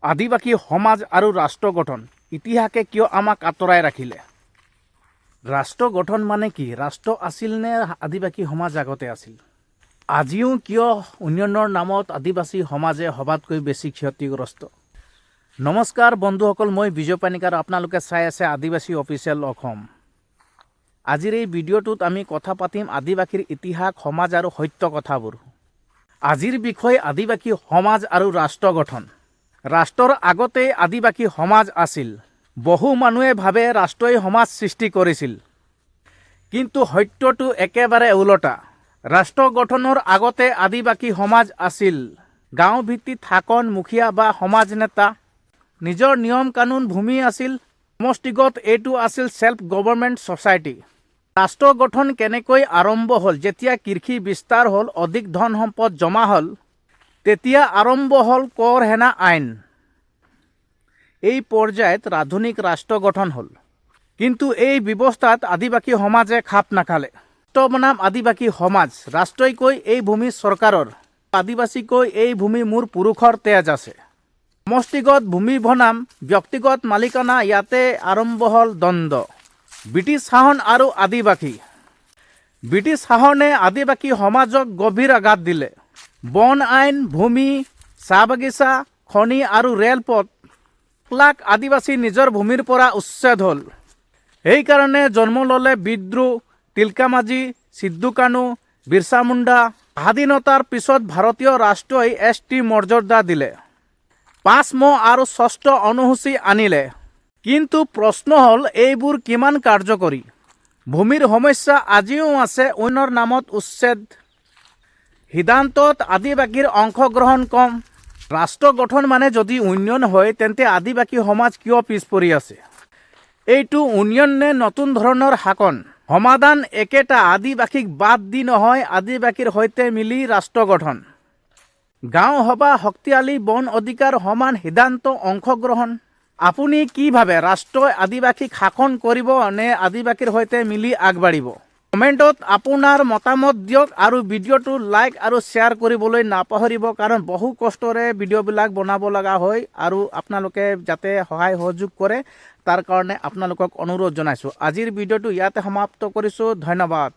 আদিবাসী সমাজ আৰু ৰাষ্ট্ৰ গঠন ইতিহাসে কিয় আমাক আঁতৰাই ৰাখিলে? ৰাষ্ট্ৰ গঠন মানে কি? ৰাষ্ট্ৰ আছিল নে আদিবাসী সমাজ আগতে আছিল? আজিও কিয় উন্নয়নৰ নামত আদিবাসী সমাজে সবাতকৈ বেছি ক্ষতিগ্ৰস্ত? নমস্কাৰ বন্ধুসকল, মই বিজয় পানিকাৰ, আপোনালোকে চাই আছে আদিবাসী অফিচিয়েল অসম। আজিৰ এই ভিডিঅ'টোত আমি কথা পাতিম আদিবাসীৰ ইতিহাস, সমাজ আৰু সত্য কথাবোৰ। আজিৰ বিষয় আদিবাসী সমাজ আৰু ৰাষ্ট্ৰ গঠন। ৰাষ্ট্ৰৰ আগতে আদিবাসী সমাজ আছিল। বহু মানুহে ভাবে ৰাষ্ট্ৰই সমাজ সৃষ্টি কৰিছিল, কিন্তু সত্যটো একেবাৰে ওলোটা। ৰাষ্ট্ৰ গঠনৰ আগতে আদিবাসী সমাজ আছিল। গাঁও ভিত্তিত শাসন, মুখীয়া বা সমাজ নেতা, নিজৰ নিয়ম কানুন, ভূমি আছিল। সমষ্টিগত এইটো আছিল সেল্ফ গভৰ্ণমেণ্ট ছ'চাইটি। ৰাষ্ট্ৰ গঠন কেনেকৈ আৰম্ভ হ'ল? যেতিয়া কৃষি বিস্তাৰ হ'ল, অধিক ধন সম্পদ জমা হ'ল, তেতিয়া আৰম্ভ হ'ল কৰ সেনা আইন। এই পৰ্যায়ত আধুনিক ৰাষ্ট্ৰ গঠন হ'ল। কিন্তু এই ব্যৱস্থাত আদিবাসী সমাজে খাপ নাখালে। ৰাষ্ট্ৰ বনাম আদিবাসী সমাজ। ৰাষ্ট্ৰই কয় এই ভূমি চৰকাৰৰ, আদিবাসী কয় এই ভূমি মোৰ পুৰুষৰ তেজ আছে। সমষ্টিগত ভূমি বনাম ব্যক্তিগত মালিকানা, ইয়াতে আৰম্ভ হ'ল দ্বন্দ্ব। ব্ৰিটিছ শাসন আৰু আদিবাসী। ব্ৰিটিছ শাসনে আদিবাসী সমাজক গভীৰ আঘাত দিলে। বন আইন, ভূমি, চাহ বাগিচা, খনি আৰু ৰেলপথ, লাখ আদিবাসী নিজৰ ভূমিৰ পৰা উচ্ছেদ হ'ল। সেইকাৰণে জন্ম ল'লে বিদ্ৰোহ। তিলকা মাঝি, সিদ্ধু কানু, বিৰছা মুণ্ডা। স্বাধীনতাৰ পিছত ভাৰতীয় ৰাষ্ট্ৰই ST মৰ্যাদা দিলে, 5 আৰু 6ষ্ঠ অনুসূচী আনিলে। কিন্তু প্ৰশ্ন হ'ল এইবোৰ কিমান কাৰ্যকৰী? ভূমিৰ সমস্যা আজিও আছে। উন্নয়নৰ নামত উচ্ছেদ। সিদ্ধান্তত আদিবাসীৰ অংশগ্ৰহণ কম। ৰাষ্ট্ৰ গঠন মানে যদি উন্নয়ন হয়, তেন্তে আদিবাসী সমাজ কিয় পিছ পৰি আছে? এইটো উন্নয়ন নে নতুন ধৰণৰ শাসন? সমাধান একেটা, আদিবাসীক বাদ দি নহয়, আদিবাসীৰ সৈতে মিলি ৰাষ্ট্ৰ গঠন। গাঁও সভা শক্তিশালী, বন অধিকাৰ, সমান সিদ্ধান্ত, অংশগ্ৰহণ। আপুনি কি ভাবে? ৰাষ্ট্ৰই আদিবাসীক শাসন কৰিব নে আদিবাসীৰ সৈতে মিলি আগবাঢ়িব? কমেণ্টত আপোনাৰ মতামত দিয়ক আৰু ভিডিঅ'টো লাইক আৰু শ্বেয়াৰ কৰিবলৈ নাপাহৰিব, কাৰণ বহু কষ্টৰে ভিডিঅ'বিলাক বনাব লগা হয় আৰু আপোনালোকে যাতে সহায় সহযোগ কৰে তাৰ কাৰণে আপোনালোকক অনুৰোধ জনাইছোঁ। আজিৰ ভিডিঅ'টো ইয়াতে সমাপ্ত কৰিছোঁ। ধন্যবাদ।